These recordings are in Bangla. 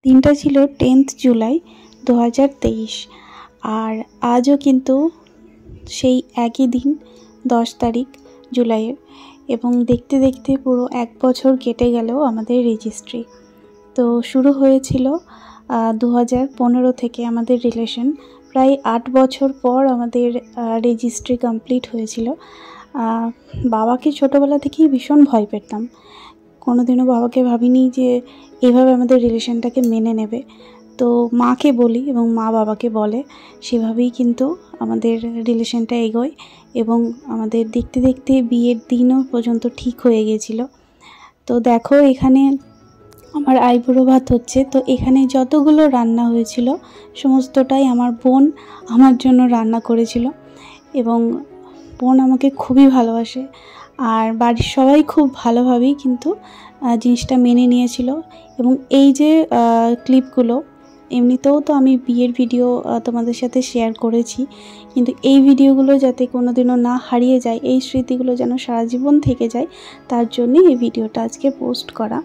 দিনটা ছিল 10th জুলাই 2023 আর আজও কিন্তু সেই একই দিন 10 তারিখ জুলাইয়ের এবং দেখতে দেখতে পুরো 1 বছর কেটে গেল আমাদের রেজিস্ট্রি। তো শুরু হয়েছিল 2015 থেকে আমাদের রিলেশন। প্রায় 8 বছর পর আমাদের রেজিস্ট্রি কমপ্লিট হয়েছিল। বাবাকে ছোটোবেলা থেকেই ভীষণ ভয় পেতাম, কোনোদিনও বাবাকে ভাবিনি যে এইভাবে আমাদের রিলেশনটাকে মেনে নেবে। তো মাকে বলি এবং মা বাবাকে বলে, সেভাবেই কিন্তু আমাদের রিলেশনটা এগোয় এবং আমাদের দেখতে দেখতে বিয়ের দিনও পর্যন্ত ঠিক হয়ে গেছিল। তো দেখো এখানে আমার আইবুড়ো ভাত হচ্ছে। তো এখানে যতগুলো রান্না হয়েছিল সমস্তটাই আমার বোন আমার জন্য রান্না করেছিল এবং বোন আমাকে খুবই ভালোবাসে আর বাড়ির সবাই খুব ভালোভাবেই কিন্তু জিনিসটা মেনে নিয়েছিল। এবং এই যে ক্লিপগুলো, এমনিতেও তো আমি বিয়ের ভিডিও তোমাদের সাথে শেয়ার করেছি, কিন্তু এই ভিডিওগুলো যাতে কোনোদিনও না হারিয়ে যায়, এই স্মৃতিগুলো যেন সারা জীবন থেকে যায়, তার জন্যই এই ভিডিওটা আজকে পোস্ট করা।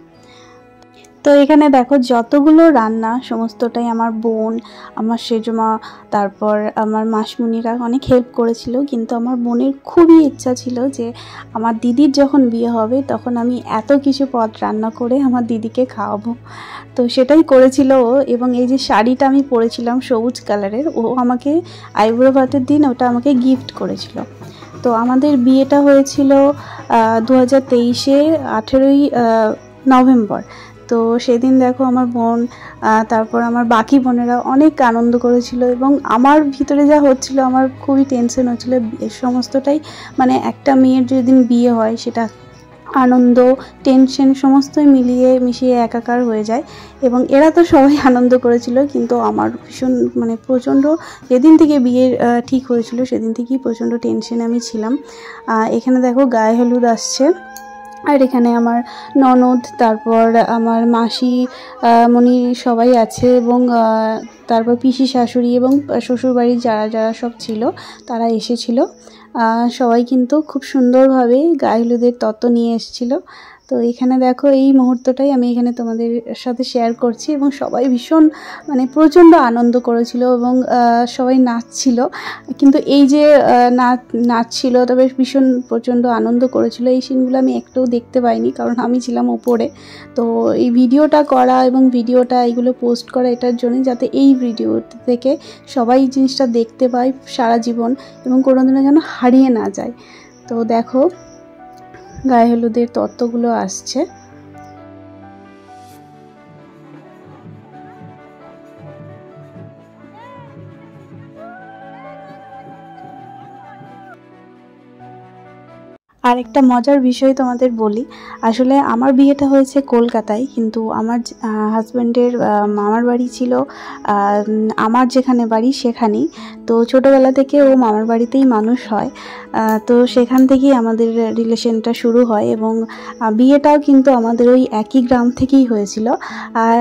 তো এখানে দেখো যতগুলো রান্না সমস্তটাই আমার বোন, আমার সেজমা, তারপর আমার মাসমুনিরা অনেক হেল্প করেছিল। কিন্তু আমার বোনের খুবই ইচ্ছা ছিল যে আমার দিদির যখন বিয়ে হবে তখন আমি এত কিছু পদ রান্না করে আমার দিদিকে খাওয়াবো। তো সেটাই করেছিল ও। এবং এই যে শাড়িটা আমি পরেছিলাম সবুজ কালারের, ও আমাকে আইবুড়ো ভাতের দিন ওটা আমাকে গিফট করেছিল। তো আমাদের বিয়েটা হয়েছিল 2023-এ 18ই নভেম্বর। তো সেদিন দেখো আমার বোন, তারপর আমার বাকি বোনেরা অনেক আনন্দ করেছিল এবং আমার ভিতরে যা হচ্ছিল, আমার খুবই টেনশন হচ্ছিল। সমস্তটাই মানে একটা মেয়ের যেদিন বিয়ে হয় সেটা আনন্দ, টেনশন সমস্তই মিলিয়ে মিশিয়ে একাকার হয়ে যায়। এবং এরা তো সবাই আনন্দ করেছিল, কিন্তু আমার ভীষণ মানে প্রচণ্ড, যেদিন থেকে বিয়ের ঠিক হয়েছিল সেদিন থেকেই প্রচণ্ড টেনশনে আমি ছিলাম। এখানে দেখো গায়ে হলুদ আসছে আর এখানে আমার ননদ, তারপর আমার মাসি মনি সবাই আছে এবং তারপর পিসি শাশুড়ি এবং শ্বশুরবাড়ির যারা যারা সব ছিল তারা এসেছিল। সবাই কিন্তু খুব সুন্দরভাবে গায়ে হলুদের তত্ত্ব নিয়ে এসেছিল। তো এখানে দেখো এই মুহূর্তটাই আমি এখানে তোমাদের সাথে শেয়ার করছি এবং সবাই ভীষণ মানে প্রচণ্ড আনন্দ করেছিল এবং সবাই নাচছিল। কিন্তু এই যে নাচছিল তবে ভীষণ প্রচণ্ড আনন্দ করেছিল, এই সিনগুলো আমি একটুও দেখতে পাইনি কারণ আমি ছিলাম উপরে। তো এই ভিডিওটা করা এবং ভিডিওটা এইগুলো পোস্ট করা এটার জন্যই, যাতে এই ভিডিও থেকে সবাই জিনিসটা দেখতে পায় সারা জীবন এবং কোনোদিনও যেন হারিয়ে না যায়। তো দেখো গায়ে হলুদের তত্ত্বগুলো আসছে। আর একটা মজার বিষয় তোমাদের বলি, আসলে আমার বিয়েটা হয়েছে কলকাতায়, কিন্তু আমার হাজব্যান্ডের মামার বাড়ি ছিল আমার যেখানে বাড়ি সেখানেই। তো ছোটোবেলা থেকে ও মামার বাড়িতেই মানুষ হয়, তো সেখান থেকেই আমাদের রিলেশনটা শুরু হয় এবং বিয়েটাও কিন্তু আমাদের ওই একই গ্রাম থেকেই হয়েছিল।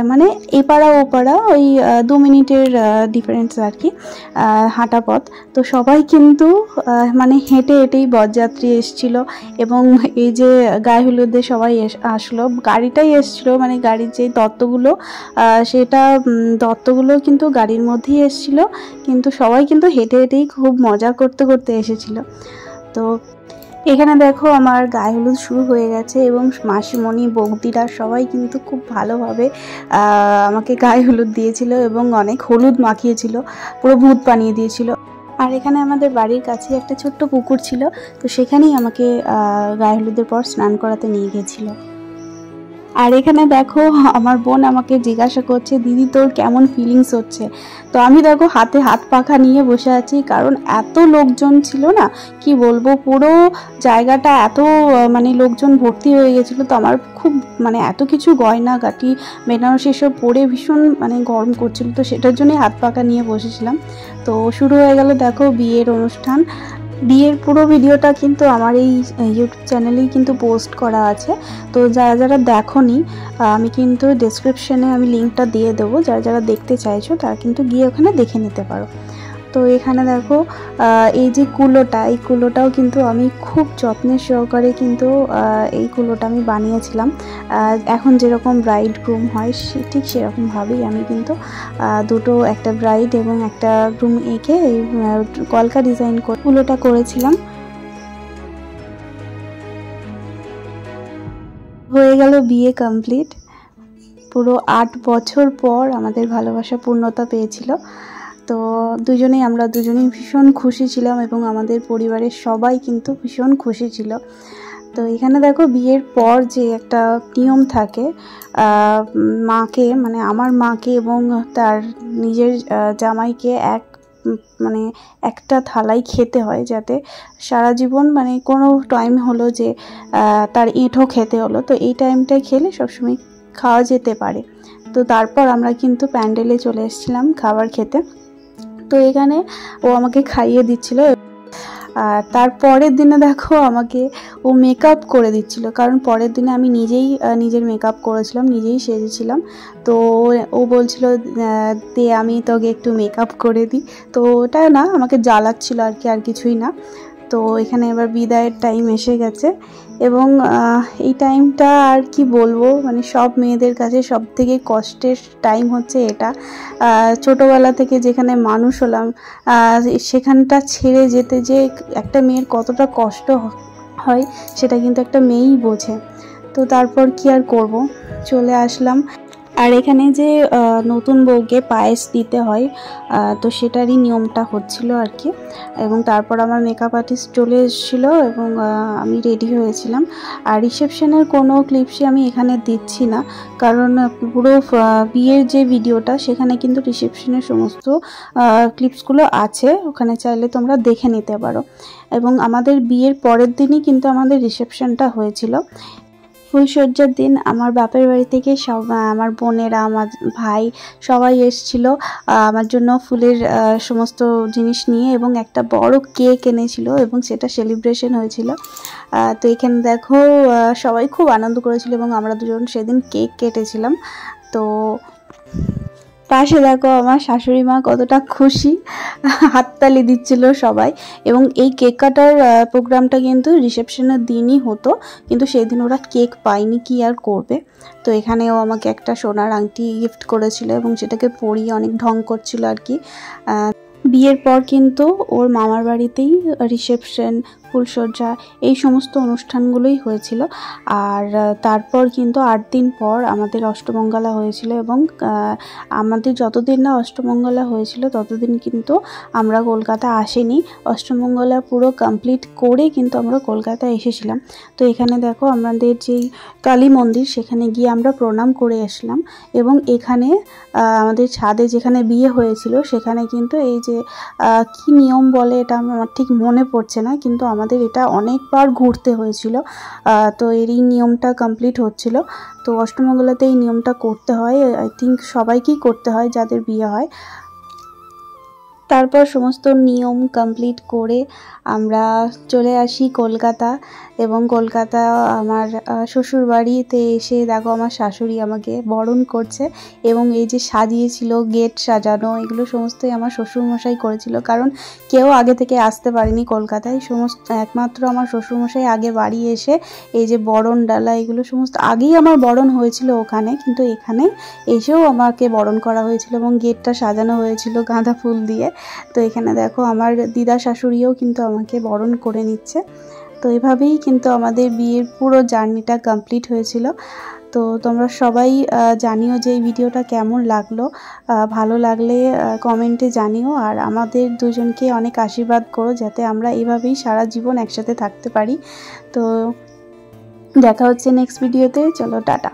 মানে এপাড়া ওপাড়া ওই 2 মিনিটের ডিফারেন্স আর কি, হাঁটা পথ। তো সবাই কিন্তু মানে হেঁটে হেঁটেই বরযাত্রী এসেছিলো এবং এই যে গায়ে হলুদে সবাই আসলো, গাড়িটাই এসেছিলো, মানে গাড়ির যে তত্ত্বগুলো সেটা তত্ত্বগুলো কিন্তু গাড়ির মধ্যেই এসেছিলো, কিন্তু সবাই কিন্তু হেঁটে হেঁটেই খুব মজা করতে করতে এসেছিলো। তো এখানে দেখো আমার গায়ে হলুদ শুরু হয়ে গেছে এবং মাসিমণি বৌদিরা সবাই কিন্তু খুব ভালোভাবে আমাকে গায়ে হলুদ দিয়েছিল এবং অনেক হলুদ মাখিয়েছিল, পুরো ভূত বানিয়ে দিয়েছিল। আর এখানে আমাদের বাড়ির কাছে একটা ছোট্ট পুকুর ছিল, তো সেখানেই আমাকে গায়ে হলুদের পর স্নান করাতে নিয়ে গিয়েছিল। আর এখানে দেখো আমার বোন আমাকে জিজ্ঞাসা করছে, দিদি তোর কেমন ফিলিংস হচ্ছে? তো আমি দেখো হাতে হাত পাখা নিয়ে বসে আছি, কারণ এত লোকজন ছিল না, কি বলবো, পুরো জায়গাটা এত মানে লোকজন ভর্তি হয়ে গেছিলো। তো আমার খুব মানে এত কিছু গয়না গাটি বেনারসি সব পরে ভীষণ মানে গরম করছিল, তো সেটার জন্যই হাত পাখা নিয়ে বসেছিলাম। তো শুরু হয়ে গেল দেখো বিয়ের অনুষ্ঠান। বিয়ের পুরো ভিডিওটা কিন্তু আমার এই ইউটিউব চ্যানেলেই কিন্তু পোস্ট করা আছে। তো যারা যারা দেখোনি, আমি কিন্তু ডেসক্রিপশনে আমি লিঙ্কটা দিয়ে দেবো, যারা যারা দেখতে চাইছো তারা কিন্তু গিয়ে ওখানে দেখে নিতে পারো। তো এখানে দেখো এই যে কুলোটা, এই কুলোটাও কিন্তু আমি খুব যত্নের সহকারে কিন্তু এই কুলোটা আমি বানিয়েছিলাম। এখন যেরকম ব্রাইড গ্রুম হয় ঠিক সেরকমভাবেই আমি কিন্তু দুটো, একটা ব্রাইড এবং একটা গ্রুম এঁকে এই কলকা ডিজাইন করে কুলোটা করেছিলাম। হয়ে গেল বিয়ে কমপ্লিট। পুরো 8 বছর পর আমাদের ভালোবাসা পূর্ণতা পেয়েছিল। তো আমরা দুজনেই ভীষণ খুশি ছিলাম এবং আমাদের পরিবারের সবাই কিন্তু ভীষণ খুশি ছিল। তো এখানে দেখো বিয়ের পর যে একটা নিয়ম থাকে, মাকে মানে আমার মাকে এবং তার নিজের জামাইকে একটা থালায় খেতে হয়, যাতে সারা জীবন মানে কোনো টাইম হলো যে তার এঁঠো খেতে হলো, তো এই টাইমটায় খেলে সবসময় খাওয়া যেতে পারে। তো তারপর আমরা কিন্তু প্যান্ডেলে চলে এসেছিলাম খাবার খেতে। তো এখানে ও আমাকে খাইয়ে দিচ্ছিল। আর তারপরের দিনে দেখো আমাকে ও মেকআপ করে দিচ্ছিল, কারণ পরের দিনে আমি নিজেই নিজের মেকআপ করেছিলাম, নিজেই সেজেছিলাম। তো ও বলছিল দে আমি তোকে একটু মেকআপ করে দিই। তো ওটা না, আমাকে জ্বালাচ্ছিল আর কি, আর কিছুই না। তো এখানে এবার বিদায়ের টাইম এসে গেছে এবং এই টাইমটা আর কি বলবো, মানে সব মেয়েদের কাছে সব থেকে কষ্টের টাইম হচ্ছে এটা। ছোটোবেলা থেকে যেখানে মানুষ হলাম সেখানটা ছেড়ে যেতে যে একটা মেয়ের কতটা কষ্ট হয় সেটা কিন্তু একটা মেয়েই বোঝে। তো তারপর কি আর করব, চলে আসলাম। আর এখানে যে নতুন বউকে পায়েস দিতে হয়, তো সেটারই নিয়মটা হচ্ছিল আর কি। এবং তারপর আমার মেকআপ আর্টিস্ট চলে এসেছিলো এবং আমি রেডি হয়েছিলাম। আর রিসেপশনের কোনো ক্লিপসই আমি এখানে দিচ্ছি না, কারণ পুরো বিয়ের যে ভিডিওটা সেখানে কিন্তু রিসেপশনের সমস্ত ক্লিপসগুলো আছে, ওখানে চাইলে তোমরা দেখে নিতে পারো। এবং আমাদের বিয়ের পরের দিনই কিন্তু আমাদের রিসেপশনটা হয়েছিল। ফুলসজ্জার দিন আমার বাপের বাড়ি থেকে সব আমার বোনেরা, আমার ভাই সবাই এসেছিলো আমার জন্য ফুলের সমস্ত জিনিস নিয়ে, এবং একটা বড় কেক এনেছিল এবং সেটা সেলিব্রেশন হয়েছিল। তো এখানে দেখো সবাই খুব আনন্দ করেছিল এবং আমরা দুজন সেদিন কেক কেটেছিলাম। তো পাশে দেখো আমার শাশুড়ি মা কতটা খুশি, হাততালি দিচ্ছিল সবাই। এবং এই কেক কাটার প্রোগ্রামটা কিন্তু রিসেপশনের দিনই হতো, কিন্তু সেই দিন ওরা কেক পায়নি, কি আর করবে। তো এখানেও আমাকে একটা সোনার আংটি গিফট করেছিল এবং সেটাকে পরিয়ে অনেক ঢং করছিল আর কি। বিয়ের পর কিন্তু ওর মামার বাড়িতেই রিসেপশন, ফুলসজ্জা এই সমস্ত অনুষ্ঠানগুলোই হয়েছিল। আর তারপর কিন্তু 8 দিন পর আমাদের অষ্টমঙ্গলা হয়েছিল এবং আমাদের যতদিন না অষ্টমঙ্গলা হয়েছিল ততদিন কিন্তু আমরা কলকাতা আসিনি। অষ্টমঙ্গলা পুরো কমপ্লিট করে কিন্তু আমরা কলকাতা এসেছিলাম। তো এখানে দেখো আমাদের যেই কালী মন্দির সেখানে গিয়ে আমরা প্রণাম করে আসলাম। এবং এখানে আমাদের ছাদে যেখানে বিয়ে হয়েছিল সেখানে কিন্তু এই যে কি নিয়ম বলে এটা আমার ঠিক মনে পড়ছে না, কিন্তু আমাদের এটা অনেকবার ঘুরতে হয়েছিল। তো এরই নিয়মটা কমপ্লিট হচ্ছিল। তো অষ্টমঙ্গলাতে এই নিয়মটা করতে হয়, আই থিঙ্ক সবাইকেই করতে হয় যাদের বিয়ে হয়। তারপর সমস্ত নিয়ম কমপ্লিট করে আমরা চলে আসি কলকাতা। এবং কলকাতা আমার শ্বশুর বাড়িতে এসে দেখো আমার শাশুড়ি আমাকে বরণ করছে এবং এই যে সাজিয়েছিল, গেট সাজানো, এগুলো সমস্তই আমার শ্বশুরমশাই করেছিল, কারণ কেউ আগে থেকে আসতে পারেনি কলকাতায়। একমাত্র আমার শ্বশুরমশাই আগে বাড়ি এসে এই যে বরণ ডালা এগুলো সমস্ত, আগেই আমার বরণ হয়েছিল ওখানে, কিন্তু এখানে এসেও আমাকে বরণ করা হয়েছিল এবং গেটটা সাজানো হয়েছিল গাঁদা ফুল দিয়ে। তো এখানে দেখো আমার দিদা শাশুড়িও কিন্তু আমাকে বরণ করে নিচ্ছে। তো এভাবেই কিন্তু আমাদের বিয়ের পুরো জার্নিটা কমপ্লিট হয়েছিল। তো তোমরা সবাই জানিও যে এই ভিডিওটা কেমন লাগলো, ভালো লাগলে কমেন্টে জানিও। আর আমাদের দুজনকে অনেক আশীর্বাদ করো যাতে আমরা এভাবেই সারা জীবন একসাথে থাকতে পারি। তো দেখা হচ্ছে নেক্সট ভিডিওতে, চলো টাটা।